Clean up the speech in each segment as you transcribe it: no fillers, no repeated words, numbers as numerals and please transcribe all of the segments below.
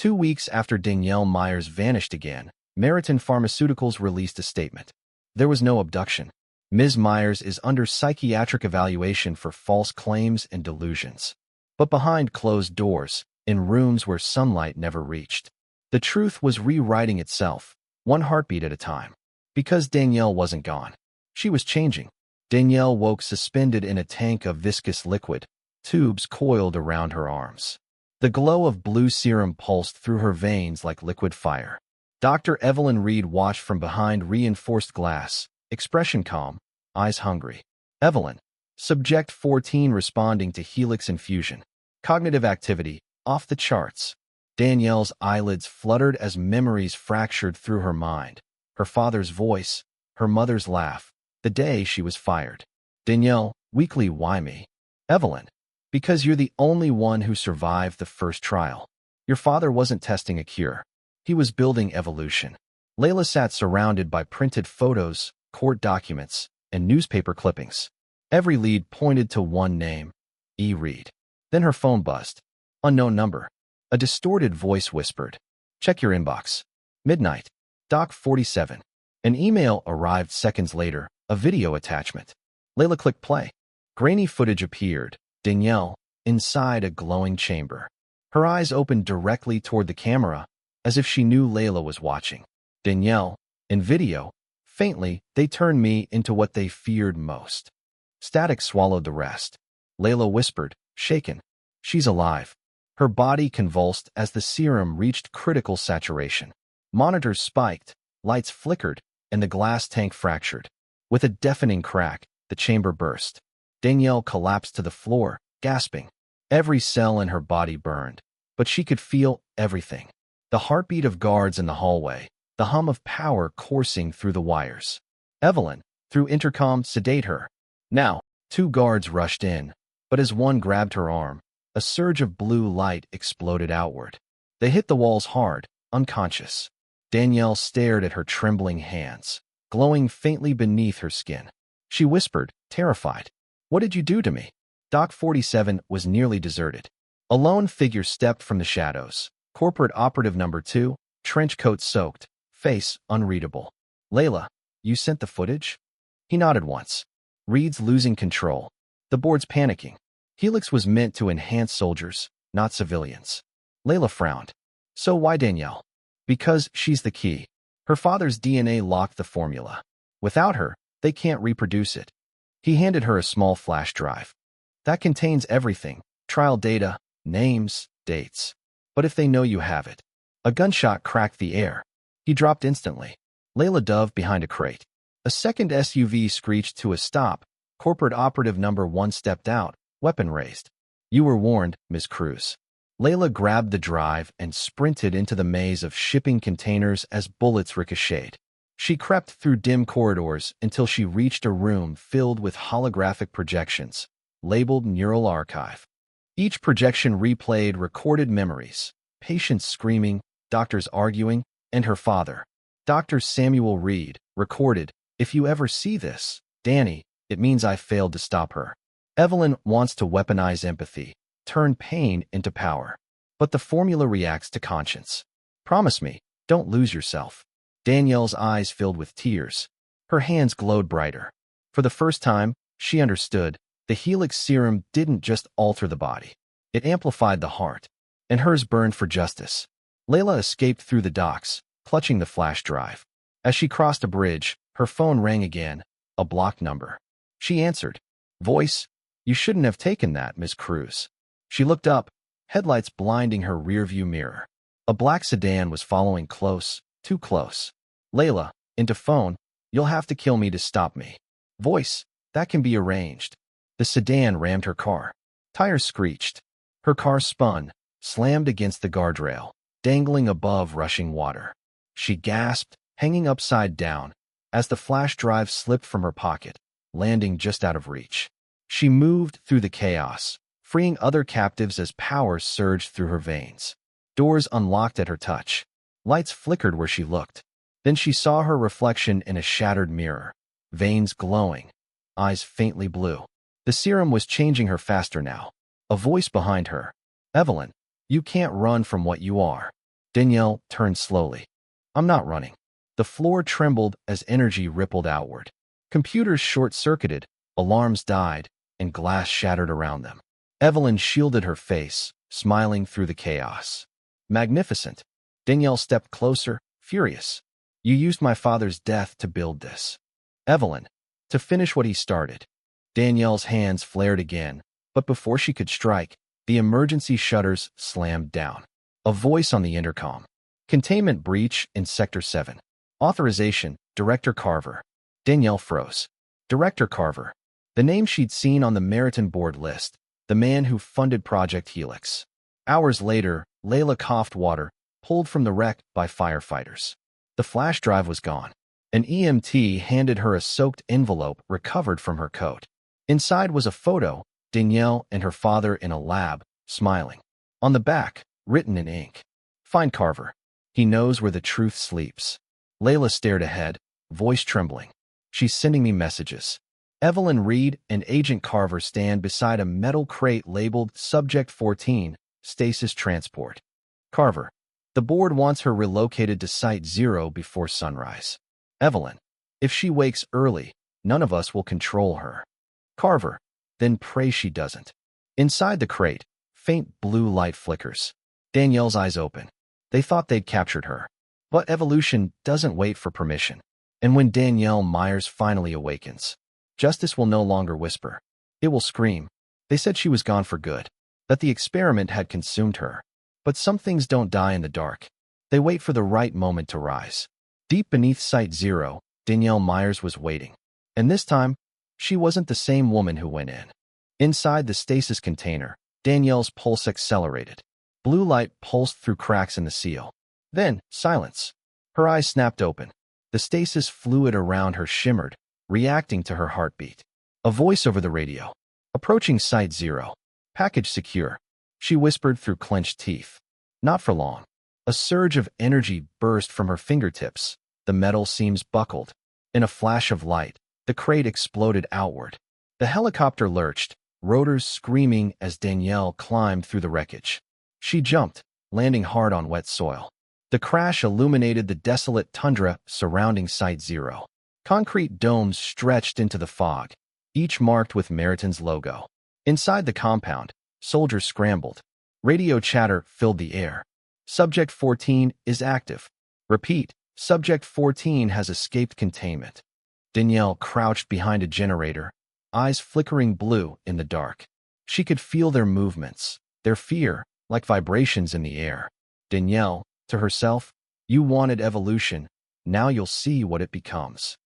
2 weeks after Danielle Myers vanished again, Meriton Pharmaceuticals released a statement. There was no abduction. Ms. Myers is under psychiatric evaluation for false claims and delusions. But behind closed doors, in rooms where sunlight never reached, the truth was rewriting itself, one heartbeat at a time. Because Danielle wasn't gone. She was changing. Danielle woke suspended in a tank of viscous liquid, tubes coiled around her arms. The glow of blue serum pulsed through her veins like liquid fire. Dr. Evelyn Reed watched from behind reinforced glass, expression calm, eyes hungry. Evelyn. Subject 14 responding to Helix infusion. Cognitive activity, off the charts. Danielle's eyelids fluttered as memories fractured through her mind. Her father's voice, her mother's laugh, the day she was fired. Danielle, weakly, why me? Evelyn. Because you're the only one who survived the first trial. Your father wasn't testing a cure. He was building evolution. Layla sat surrounded by printed photos, court documents, and newspaper clippings. Every lead pointed to one name, E. Reed. Then her phone buzzed. Unknown number. A distorted voice whispered, "Check your inbox." Midnight. Doc 47. An email arrived seconds later, a video attachment. Layla clicked play. Grainy footage appeared. Danielle, inside a glowing chamber. Her eyes opened directly toward the camera, as if she knew Layla was watching. Danielle, in video, faintly, they turned me into what they feared most. Static swallowed the rest. Layla whispered, shaken. She's alive. Her body convulsed as the serum reached critical saturation. Monitors spiked, lights flickered, and the glass tank fractured. With a deafening crack, the chamber burst. Danielle collapsed to the floor, gasping. Every cell in her body burned, but she could feel everything. The heartbeat of guards in the hallway, the hum of power coursing through the wires. Evelyn, through intercom, sedate her. Now, 2 guards rushed in, but as one grabbed her arm, a surge of blue light exploded outward. They hit the walls hard, unconscious. Danielle stared at her trembling hands, glowing faintly beneath her skin. She whispered, terrified, "What did you do to me?" Doc 47 was nearly deserted. A lone figure stepped from the shadows. Corporate operative number 2, trench coat soaked, face unreadable. "Layla, you sent the footage?" He nodded once. "Reed's losing control. The board's panicking. Helix was meant to enhance soldiers, not civilians." Layla frowned. "So why Danielle?" "Because she's the key. Her father's DNA locked the formula. Without her, they can't reproduce it." He handed her a small flash drive. "That contains everything, trial data, names, dates. But if they know you have it." A gunshot cracked the air. He dropped instantly. Layla dove behind a crate. A second SUV screeched to a stop. Corporate operative number 1 stepped out, weapon raised. "You were warned, Ms. Cruz." Layla grabbed the drive and sprinted into the maze of shipping containers as bullets ricocheted. She crept through dim corridors until she reached a room filled with holographic projections, labeled Neural Archive. Each projection replayed recorded memories, patients screaming, doctors arguing, and her father. Dr. Samuel Reed, recorded, "If you ever see this, Danny, it means I failed to stop her." Evelyn wants to weaponize empathy, turn pain into power. But the formula reacts to conscience. "Promise me, don't lose yourself." Danielle's eyes filled with tears. Her hands glowed brighter. For the first time, she understood. The Helix serum didn't just alter the body. It amplified the heart, and hers burned for justice. Layla escaped through the docks, clutching the flash drive. As she crossed a bridge, her phone rang again, a blocked number. She answered. Voice, "You shouldn't have taken that, Miss Cruz." She looked up, headlights blinding her rearview mirror. A black sedan was following close, too close. Layla, into phone, "You'll have to kill me to stop me." Voice, "That can be arranged." The sedan rammed her car. Tires screeched. Her car spun, slammed against the guardrail, dangling above rushing water. She gasped, hanging upside down, as the flash drive slipped from her pocket, landing just out of reach. She moved through the chaos, freeing other captives as power surged through her veins. Doors unlocked at her touch. Lights flickered where she looked. Then she saw her reflection in a shattered mirror, veins glowing, eyes faintly blue. The serum was changing her faster now. A voice behind her. "Evelyn, you can't run from what you are." Danielle turned slowly. I'm not running. The floor trembled as energy rippled outward. Computers short-circuited, alarms died, and glass shattered around them. Evelyn shielded her face, smiling through the chaos. Magnificent. Danielle stepped closer, furious. You used my father's death to build this. Evelyn, to finish what he started. Danielle's hands flared again, but before she could strike, the emergency shutters slammed down. A voice on the intercom. Containment breach in Sector 7. Authorization, Director Carver. Danielle froze. Director Carver. The name she'd seen on the Meriton board list, the man who funded Project Helix. Hours later, Layla coughed water, pulled from the wreck by firefighters. The flash drive was gone. An EMT handed her a soaked envelope recovered from her coat. Inside was a photo, Danielle and her father in a lab, smiling. On the back, written in ink. Find Carver. He knows where the truth sleeps. Layla stared ahead, voice trembling. She's sending me messages. Evelyn Reed and Agent Carver stand beside a metal crate labeled Subject 14, Stasis Transport. Carver. The board wants her relocated to Site 0 before sunrise. Evelyn. If she wakes early, none of us will control her. Carver. Then pray she doesn't. Inside the crate, faint blue light flickers. Danielle's eyes open. They thought they'd captured her. But evolution doesn't wait for permission. And when Danielle Myers finally awakens, justice will no longer whisper. It will scream. They said she was gone for good, that the experiment had consumed her. But some things don't die in the dark. They wait for the right moment to rise. Deep beneath Site 0, Danielle Myers was waiting. And this time, she wasn't the same woman who went in. Inside the stasis container, Danielle's pulse accelerated. Blue light pulsed through cracks in the seal. Then, silence. Her eyes snapped open. The stasis fluid around her shimmered, reacting to her heartbeat. A voice over the radio. Approaching Site 0. Package secure. She whispered through clenched teeth. Not for long. A surge of energy burst from her fingertips. The metal seams buckled. In a flash of light, the crate exploded outward. The helicopter lurched, rotors screaming as Danielle climbed through the wreckage. She jumped, landing hard on wet soil. The crash illuminated the desolate tundra surrounding Site 0. Concrete domes stretched into the fog, each marked with Meriton's logo. Inside the compound, soldiers scrambled. Radio chatter filled the air. Subject 14 is active. Repeat, Subject 14 has escaped containment. Danielle crouched behind a generator, eyes flickering blue in the dark. She could feel their movements, their fear, like vibrations in the air. Danielle, to herself, you wanted evolution, now you'll see what it becomes.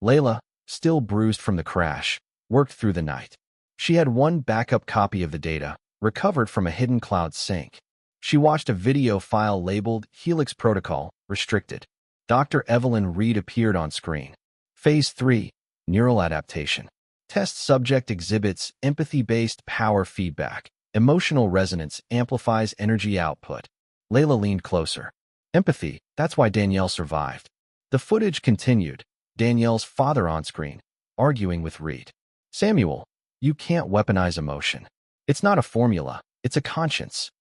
Layla, still bruised from the crash, worked through the night. She had one backup copy of the data, recovered from a hidden cloud sync. She watched a video file labeled Helix Protocol, Restricted. Dr. Evelyn Reed appeared on screen. Phase 3, Neural Adaptation. Test subject exhibits empathy-based power feedback. Emotional resonance amplifies energy output. Layla leaned closer. Empathy, that's why Danielle survived. The footage continued, Danielle's father on screen, arguing with Reed. Samuel, you can't weaponize emotion. It's not a formula, it's a conscience.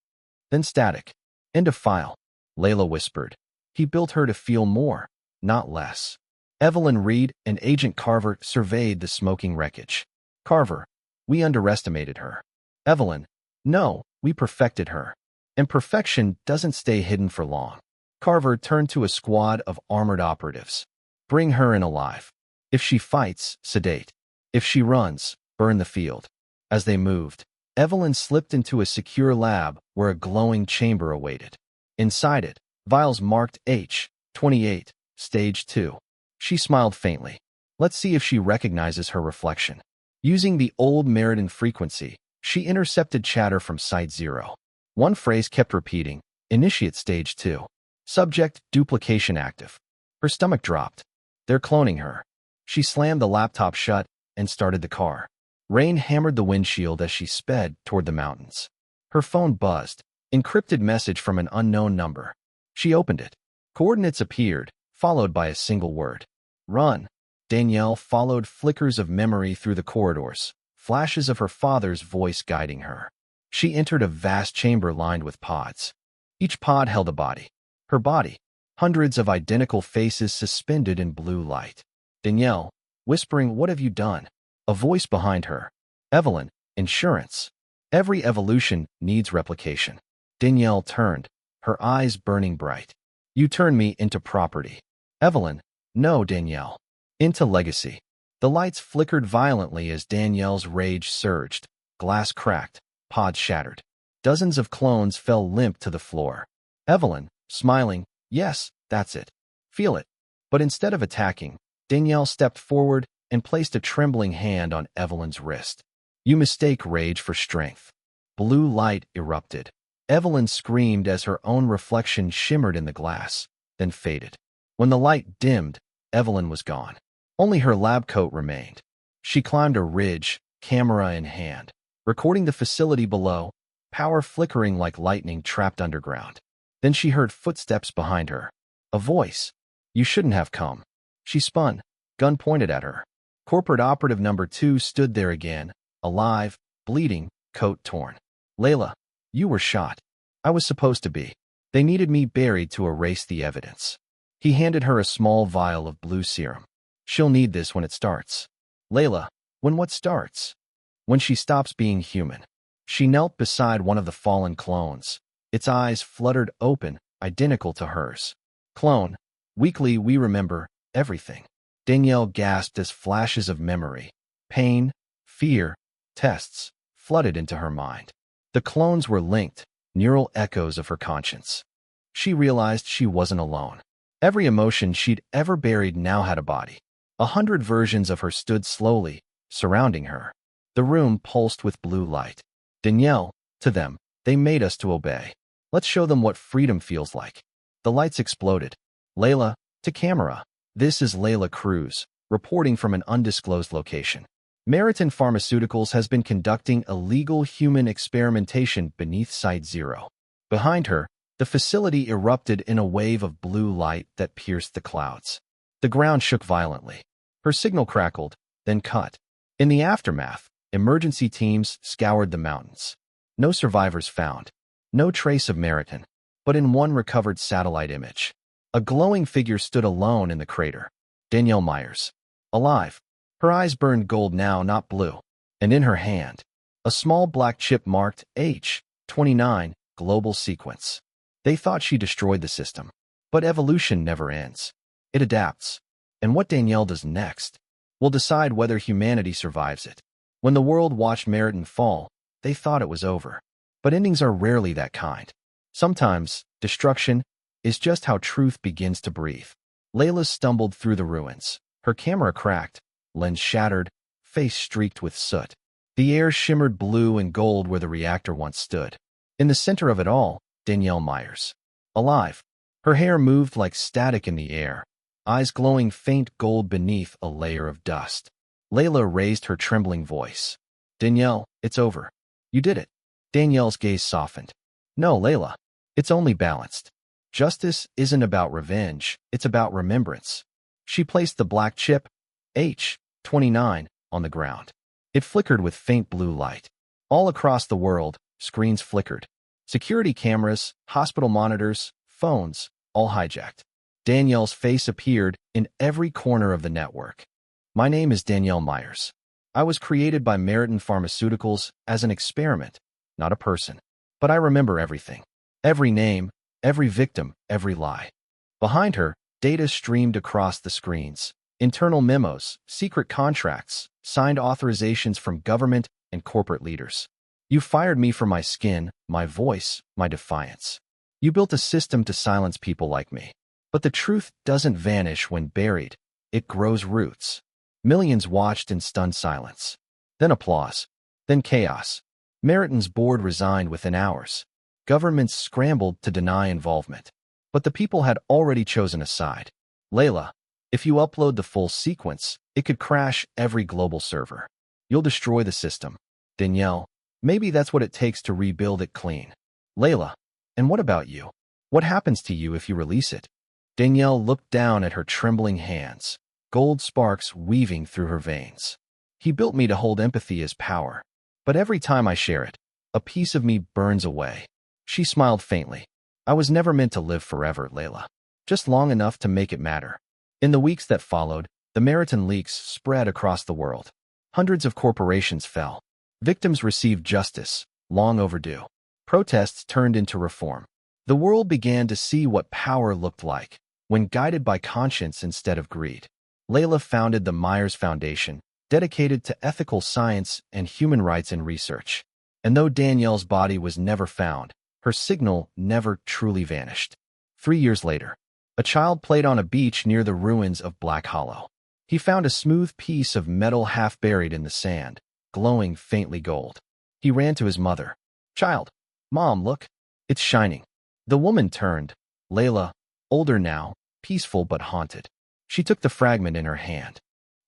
Then static. End of file. Layla whispered. He built her to feel more, not less. Evelyn Reed and Agent Carver surveyed the smoking wreckage. Carver, we underestimated her. Evelyn, no, we perfected her. And perfection doesn't stay hidden for long. Carver turned to a squad of armored operatives. Bring her in alive. If she fights, sedate. If she runs, burn the field. As they moved, Evelyn slipped into a secure lab where a glowing chamber awaited. Inside it, vials marked H28, Stage 2. She smiled faintly. Let's see if she recognizes her reflection. Using the old Meriton frequency, she intercepted chatter from Site 0. One phrase kept repeating, Initiate Stage 2. Subject duplication active. Her stomach dropped. They're cloning her. She slammed the laptop shut and started the car. Rain hammered the windshield as she sped toward the mountains. Her phone buzzed. Encrypted message from an unknown number. She opened it. Coordinates appeared, followed by a single word. Run. Danielle followed flickers of memory through the corridors, flashes of her father's voice guiding her. She entered a vast chamber lined with pods. Each pod held a body. Her body, hundreds of identical faces suspended in blue light. Danielle, whispering, "What have you done?" A voice behind her. "Evelyn, insurance. Every evolution needs replication." Danielle turned, her eyes burning bright. "You turn me into property." Evelyn, "No, Danielle. Into legacy." The lights flickered violently as Danielle's rage surged. Glass cracked, pods shattered. Dozens of clones fell limp to the floor. Evelyn, smiling, "Yes, that's it. Feel it." But instead of attacking, Danielle stepped forward and placed a trembling hand on Evelyn's wrist. "You mistake rage for strength." Blue light erupted. Evelyn screamed as her own reflection shimmered in the glass, then faded. When the light dimmed, Evelyn was gone. Only her lab coat remained. She climbed a ridge, camera in hand, recording the facility below, power flickering like lightning trapped underground. Then she heard footsteps behind her. A voice. "You shouldn't have come." She spun, gun pointed at her. Corporate operative number 2 stood there again, alive, bleeding, coat torn. "Layla, you were shot. I was supposed to be. They needed me buried to erase the evidence." He handed her a small vial of blue serum. "She'll need this when it starts." "Layla, when what starts?" "When she stops being human." She knelt beside one of the fallen clones. Its eyes fluttered open, identical to hers. "Clone, weakly we remember everything." Danielle gasped as flashes of memory, pain, fear, tests, flooded into her mind. The clones were linked, neural echoes of her conscience. She realized she wasn't alone. Every emotion she'd ever buried now had a body. 100 versions of her stood slowly, surrounding her. The room pulsed with blue light. "Danielle, to them, they made us to obey. Let's show them what freedom feels like." The lights exploded. "Layla, to camera. This is Layla Cruz, reporting from an undisclosed location. Meriton Pharmaceuticals has been conducting illegal human experimentation beneath Site 0. Behind her, the facility erupted in a wave of blue light that pierced the clouds. The ground shook violently. Her signal crackled, then cut. In the aftermath, emergency teams scoured the mountains. No survivors found. No trace of Meriton. But in one recovered satellite image, a glowing figure stood alone in the crater. Danielle Myers. Alive. Her eyes burned gold now, not blue. And in her hand, a small black chip marked H29, global sequence. They thought she destroyed the system. But evolution never ends. It adapts. And what Danielle does next will decide whether humanity survives it. When the world watched Meriton fall, they thought it was over. But endings are rarely that kind. Sometimes, destruction is just how truth begins to breathe. Layla stumbled through the ruins. Her camera cracked, lens shattered, face streaked with soot. The air shimmered blue and gold where the reactor once stood. In the center of it all, Danielle Myers. Alive. Her hair moved like static in the air, eyes glowing faint gold beneath a layer of dust. Layla raised her trembling voice. "Danielle, it's over. You did it." Danielle's gaze softened. "No, Layla. It's only balanced. Justice isn't about revenge, it's about remembrance." She placed the black chip, H29, on the ground. It flickered with faint blue light. All across the world, screens flickered. Security cameras, hospital monitors, phones, all hijacked. Danielle's face appeared in every corner of the network. "My name is Danielle Myers. I was created by Meriton Pharmaceuticals as an experiment, not a person. But I remember everything. Every name, every victim, every lie." Behind her, data streamed across the screens. Internal memos, secret contracts, signed authorizations from government and corporate leaders. "You fired me for my skin, my voice, my defiance. You built a system to silence people like me. But the truth doesn't vanish when buried. It grows roots." Millions watched in stunned silence. Then applause. Then chaos. Meriton's board resigned within hours. Governments scrambled to deny involvement. But the people had already chosen a side. "Layla, if you upload the full sequence, it could crash every global server. You'll destroy the system." "Danielle, maybe that's what it takes to rebuild it clean." "Layla, and what about you? What happens to you if you release it?" Danielle looked down at her trembling hands, gold sparks weaving through her veins. "He built me to hold empathy as power. But every time I share it, a piece of me burns away." She smiled faintly. I was never meant to live forever, Layla. Just long enough to make it matter. In the weeks that followed, the Meriton leaks spread across the world. Hundreds of corporations fell. Victims received justice, long overdue. Protests turned into reform. The world began to see what power looked like, when guided by conscience instead of greed. Layla founded the Myers Foundation, dedicated to ethical science and human rights in research. And though Danielle's body was never found, her signal never truly vanished. 3 years later, a child played on a beach near the ruins of Black Hollow. He found a smooth piece of metal half buried in the sand, glowing faintly gold. He ran to his mother. "Child, Mom, look. It's shining." The woman turned. Layla, older now, peaceful but haunted. She took the fragment in her hand.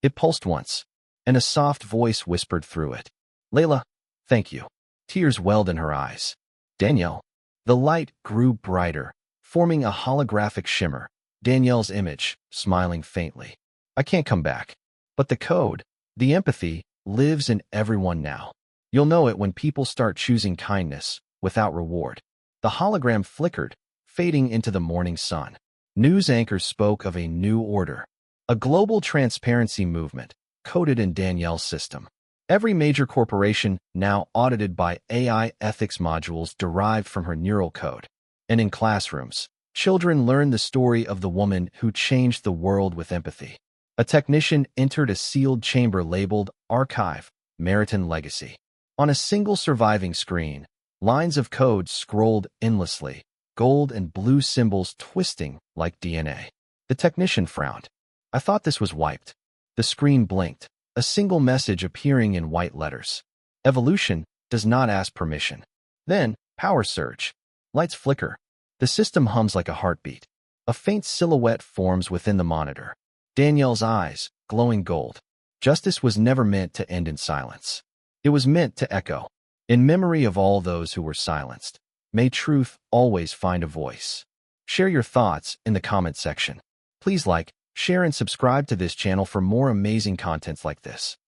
It pulsed once, and a soft voice whispered through it. "Layla, thank you." Tears welled in her eyes. "Danielle." The light grew brighter, forming a holographic shimmer. Danielle's image, smiling faintly. "I can't come back. But the code, the empathy, lives in everyone now. You'll know it when people start choosing kindness, without reward." The hologram flickered, fading into the morning sun. News anchors spoke of a new order, a global transparency movement, coded in Danielle's system. Every major corporation now audited by AI ethics modules derived from her neural code. And in classrooms, children learned the story of the woman who changed the world with empathy. A technician entered a sealed chamber labeled Archive, Meriton Legacy. On a single surviving screen, lines of code scrolled endlessly, gold and blue symbols twisting like DNA. The technician frowned. "I thought this was wiped." The screen blinked, a single message appearing in white letters. "Evolution does not ask permission." Then, power surge. Lights flicker. The system hums like a heartbeat. A faint silhouette forms within the monitor. Danielle's eyes, glowing gold. Justice was never meant to end in silence. It was meant to echo. In memory of all those who were silenced, may truth always find a voice. Share your thoughts in the comment section. Please like, share, and subscribe to this channel for more amazing contents like this.